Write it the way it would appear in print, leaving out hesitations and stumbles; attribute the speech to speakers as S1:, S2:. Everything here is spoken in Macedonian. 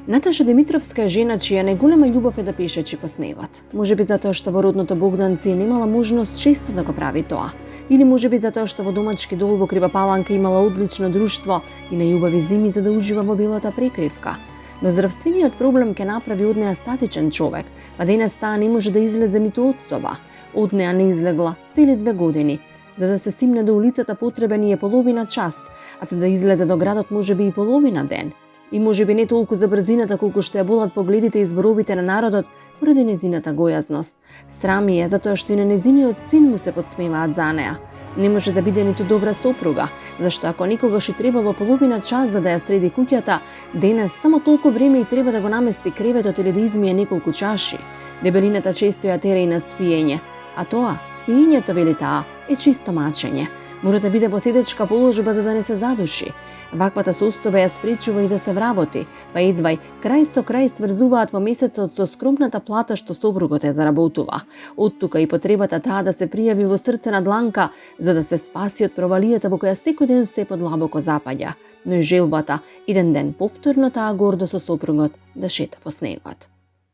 S1: Наташа Димитровска е жена чија најголема љубов е да пишечи по снегот. Можеби затоа што во родното Богданци немала можност често да го прави тоа. Или можеби затоа што во домачки дол во Крива Паланка имала одлично друштво и најубави зими за да ужива во белата прекривка. Но здравствениот проблем ќе направи од неа статичен човек, па денес таа не може да излезе ниту од соба. Од неа не излегла цели 2 години. За да се стимне до улицата потребен е половина час, а за да излезе до градот можеби и половина ден. И можеби не толку за брзината колку што ја болат погледите и зборовите на народот поради незината гојазност. Срами е затоа што и на незиниот син му се подсмеваат за неа. Не може да биде ниту добра сопруга, зашто ако некогаш и требало половина час за да ја среди куќата, денес само толку време и треба да го намести креветот или да измие неколку чаши. Дебелината често ја тера и на спиење, а тоа, спиењето, вели таа, е чисто мачење. Мора да биде во седечка положба за да не се задуши. Ваквата состојба ја спречува и да се вработи, па едвај крај со крај сврзуваат во месецот со скромната плата што сопругот ја заработува. Од тука и потребата таа да се пријави во срце на дланка за да се спаси од провалијата во која секој ден се подлабоко запаѓа. Но и желбата еден ден повторно таа гордо со сопругот да шета по снегот.